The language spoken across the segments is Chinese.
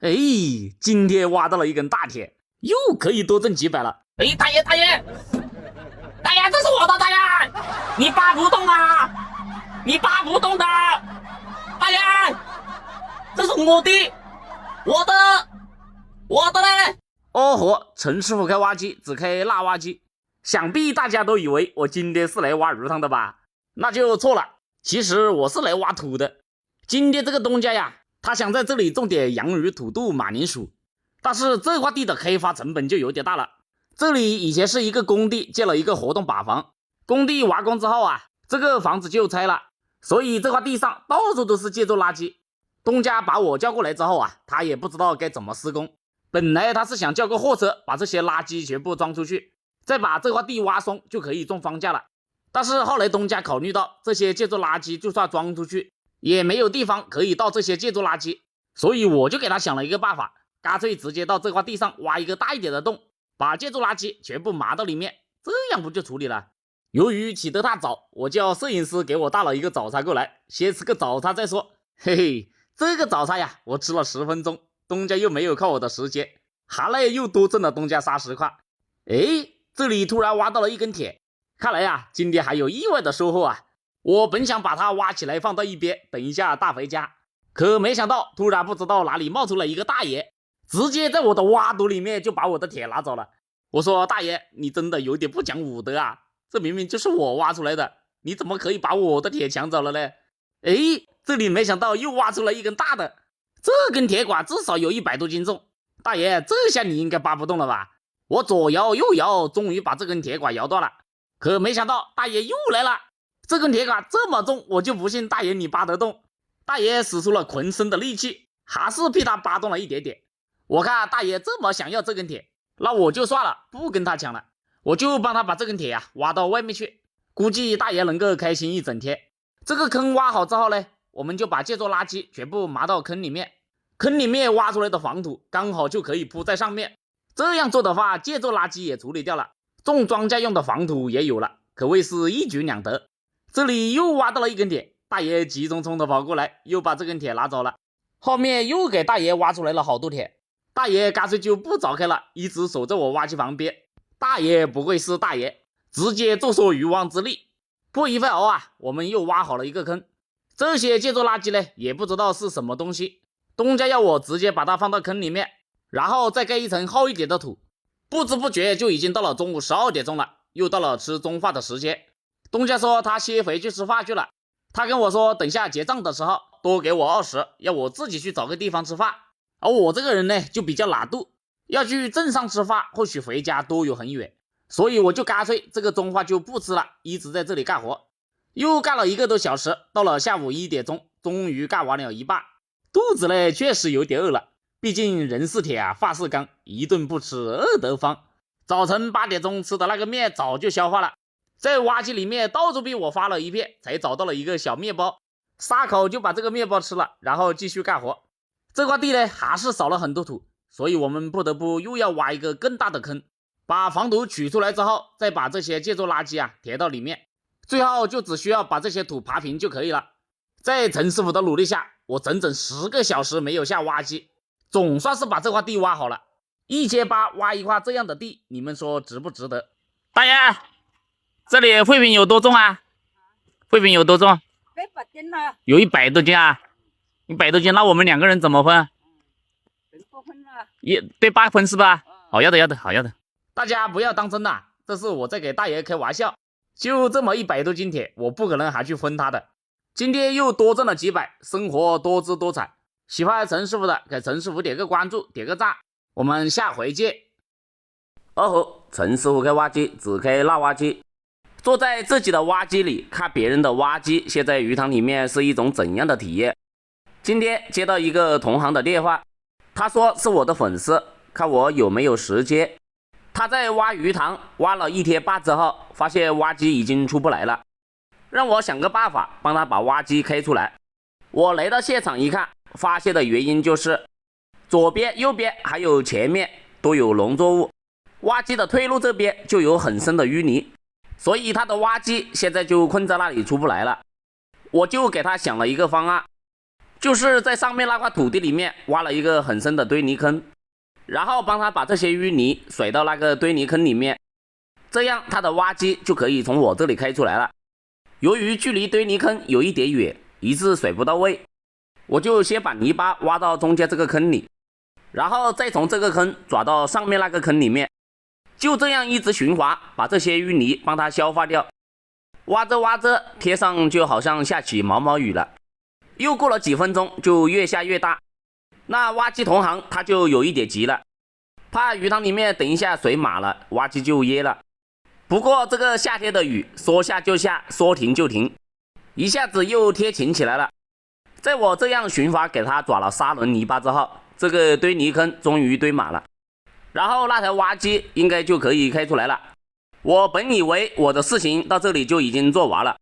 哎，今天挖到了一根大铁，又可以多挣几百了。哎，大爷，这是我的大爷，你拔不动啊，你拔不动的，大爷，这是我的嘞。哦豁，陈师傅开挖机只开辣挖机，想必大家都以为我今天是来挖鱼塘的吧？那就错了，其实我是来挖土的。今天这个东家呀，他想在这里种点洋芋、土豆、马铃薯，但是这块地的开发成本就有点大了。这里以前是一个工地，建了一个活动靶房，工地完工之后啊，这个房子就拆了，所以这块地上到处都是建筑垃圾。东家把我叫过来之后啊，他也不知道该怎么施工。本来他是想叫个货车把这些垃圾全部装出去，再把这块地挖松就可以种庄稼了。但是后来东家考虑到这些建筑垃圾就算装出去也没有地方可以倒这些建筑垃圾，所以我就给他想了一个办法，干脆直接到这块地上挖一个大一点的洞，把建筑垃圾全部埋到里面，这样不就处理了。由于起得太早，我叫摄影师给我带了一个早餐过来，先吃个早餐再说。嘿嘿，这个早餐呀，我吃了10分钟，东家又没有扣我的时间，含泪又多挣了东家30块。诶，这里突然挖到了一根铁，看来呀，今天还有意外的收获啊。我本想把它挖起来放到一边，等一下带回家，可没想到突然不知道哪里冒出了一个大爷，直接在我的挖斗里面就把我的铁拿走了。我说大爷，你真的有点不讲武德啊，这明明就是我挖出来的，你怎么可以把我的铁抢走了呢？诶，这里没想到又挖出了一根大的，这根铁管至少有100多斤重，大爷这下你应该拔不动了吧？我左摇右摇，终于把这根铁管摇断了，可没想到大爷又来了，这根铁管这么重，我就不信大爷你拔得动。大爷使出了浑身的力气，还是被他拔动了一点点。我看大爷这么想要这根铁，那我就算了，不跟他抢了，我就帮他把这根铁啊挖到外面去，估计大爷能够开心一整天。这个坑挖好之后呢，我们就把建筑垃圾全部埋到坑里面，坑里面挖出来的黄土刚好就可以铺在上面。这样做的话，建筑垃圾也处理掉了，种庄稼用的黄土也有了，可谓是一举两得。这里又挖到了一根铁，大爷急匆匆的跑过来，又把这根铁拿走了。后面又给大爷挖出来了好多铁，大爷干脆就不早开了，一直守在我挖机旁边。大爷不愧是大爷，直接坐收渔翁之利。不一会儿啊，我们又挖好了一个坑，这些建筑垃圾呢，也不知道是什么东西，东家要我直接把它放到坑里面，然后再盖一层厚一点的土。不知不觉就已经到了中午12点钟了，又到了吃中饭的时间。东家说他先回去吃饭去了，他跟我说等下结账的时候多给我20，要我自己去找个地方吃饭。而我这个人呢就比较懒惰，要去镇上吃饭或许回家都有很远，所以我就干脆这个中饭就不吃了，一直在这里干活。又干了1个多小时，到了下午1点钟，终于干完了一半，肚子呢确实有点饿了，毕竟人是铁啊，饭是钢，一顿不吃饿得慌。早晨8点钟吃的那个面早就消化了，在挖机里面到处被我发了一遍，才找到了一个小面包，撒口就把这个面包吃了，然后继续干活。这块地呢还是少了很多土，所以我们不得不又要挖一个更大的坑，把黄土取出来之后，再把这些建筑垃圾啊填到里面，最后就只需要把这些土爬平就可以了。在陈师傅的努力下，我整整10个小时没有下挖机，总算是把这块地挖好了。1800挖一块这样的地，你们说值不值得？大爷，这里废品有多重啊？废品有多重100斤了，有100多斤啊，100多斤，那我们2个人怎么分？不分了。也对8分是吧？好，要的，好要的。大家不要当真呐，这是我在给大爷开玩笑，就这么100多斤铁，我不可能还去分他的。今天又多挣了几百，生活多姿多彩。喜欢陈师傅的给陈师傅点个关注，点个赞，我们下回见。哦吼，陈师傅开挖机只开辣挖机，坐在自己的挖机里看别人的挖机，现在鱼塘里面是一种怎样的体验？今天接到一个同行的电话，他说是我的粉丝，看我有没有时间。他在挖鱼塘挖了1天半之后，发现挖机已经出不来了，让我想个办法帮他把挖机开出来。我来到现场一看，发现的原因就是左边右边还有前面都有农作物，挖机的退路这边就有很深的淤泥，所以他的挖机现在就困在那里出不来了。我就给他想了一个方案，就是在上面那块土地里面挖了一个很深的堆泥坑，然后帮他把这些淤泥甩到那个堆泥坑里面，这样他的挖机就可以从我这里开出来了。由于距离堆泥坑有一点远，一次甩不到位，我就先把泥巴挖到中间这个坑里，然后再从这个坑转到上面那个坑里面，就这样一直循环，把这些淤泥帮它消化掉。挖着挖着，天上就好像下起毛毛雨了，又过了几分钟就越下越大。那挖机同行他就有一点急了，怕鱼塘里面等一下水满了，挖机就噎了。不过这个夏天的雨说下就下，说停就停，一下子又天晴起来了。在我这样循环给他转了3轮泥巴之后，这个堆泥坑终于堆满了，然后那台挖机应该就可以开出来了。我本以为我的事情到这里就已经做完了，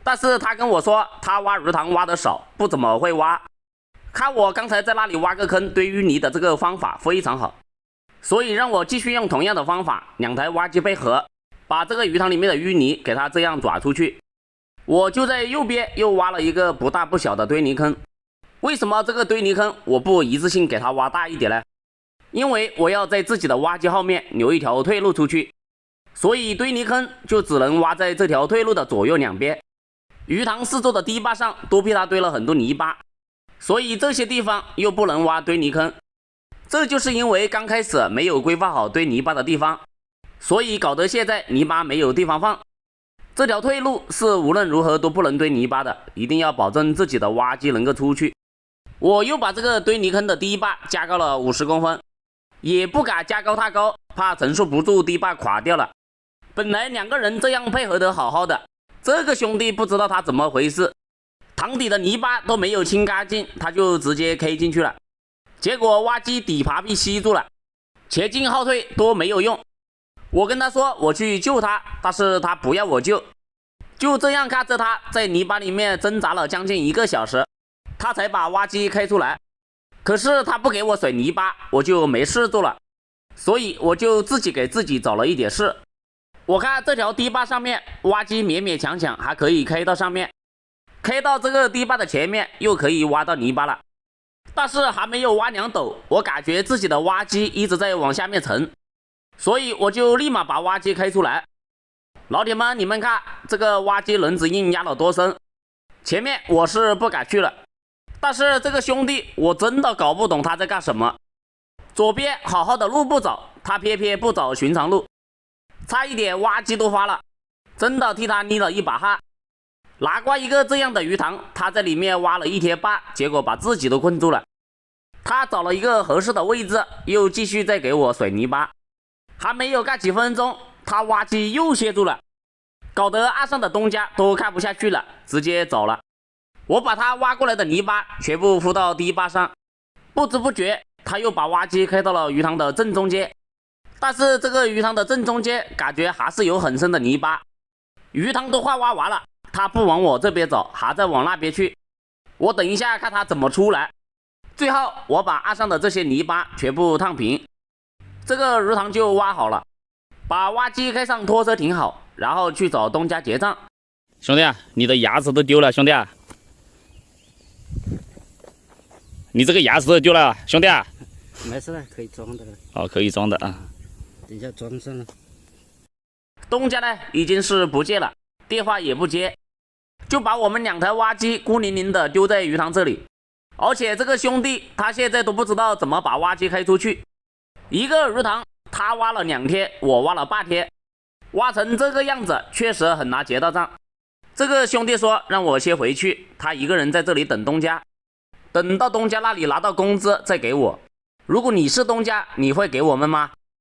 但是他跟我说他挖鱼塘挖的少，不怎么会挖，看我刚才在那里挖个坑堆淤泥的这个方法非常好，所以让我继续用同样的方法，2台挖机配合，把这个鱼塘里面的淤泥给它这样转出去。我就在右边又挖了一个不大不小的堆泥坑。为什么这个堆泥坑我不一次性给它挖大一点呢？因为我要在自己的挖机后面留一条退路出去，所以堆泥坑就只能挖在这条退路的左右2边。鱼塘四周的堤坝上都被它堆了很多泥巴，所以这些地方又不能挖堆泥坑。这就是因为刚开始没有规划好堆泥巴的地方，所以搞得现在泥巴没有地方放。这条退路是无论如何都不能堆泥巴的，一定要保证自己的挖机能够出去。我又把这个堆泥坑的堤坝加高了50公分，也不敢加高太高，怕承受不住堤坝垮掉了。本来2个人这样配合得好好的，这个兄弟不知道他怎么回事，塘底的泥巴都没有清干净，他就直接 K 进去了，结果挖机底盘被吸住了，前进后退都没有用。我跟他说我去救他，但是他不要我救，就这样看着他在泥巴里面挣扎了将近1个小时，他才把挖机开出来。可是他不给我甩泥巴，我就没事做了，所以我就自己给自己找了一点事。我看这条堤坝上面挖机勉勉强强还可以开到上面，开到这个堤坝的前面又可以挖到泥巴了，但是还没有挖2斗，我感觉自己的挖机一直在往下面沉，所以我就立马把挖机开出来。老铁们，你们看这个挖机轮子硬压了多深，前面我是不敢去了，但是这个兄弟我真的搞不懂他在干什么。左边好好的路不找，他偏偏不找寻常路，差一点挖机都花了，真的替他捏了一把汗。哪怪一个这样的鱼塘，他在里面挖了1天半，结果把自己都困住了。他找了一个合适的位置，又继续再给我甩泥巴，还没有干几分钟，他挖机又歇住了，搞得岸上的东家都看不下去了，直接走了。我把他挖过来的泥巴全部铺到堤坝上，不知不觉他又把挖机开到了鱼塘的正中间，但是这个鱼塘的正中间感觉还是有很深的泥巴，鱼塘都快挖完了，他不往我这边走，还在往那边去，我等一下看他怎么出来。最后我把岸上的这些泥巴全部烫平，这个鱼塘就挖好了，把挖机开上拖车停好，然后去找东家结账。兄弟啊，你的牙齿都丢了，兄弟啊，你这个牙齿都丢了，兄弟啊。没事了，可以装的了。哦，可以装的啊。等一下装上了。东家呢已经是不见了，电话也不接，就把我们2台挖机孤零零的丢在鱼塘这里。而且这个兄弟他现在都不知道怎么把挖机开出去。一个鱼塘他挖了2天，我挖了半天，挖成这个样子确实很难结到账。这个兄弟说让我先回去，他一个人在这里等东家，等到东家那里拿到工资再给我。如果你是东家，你会给我们吗？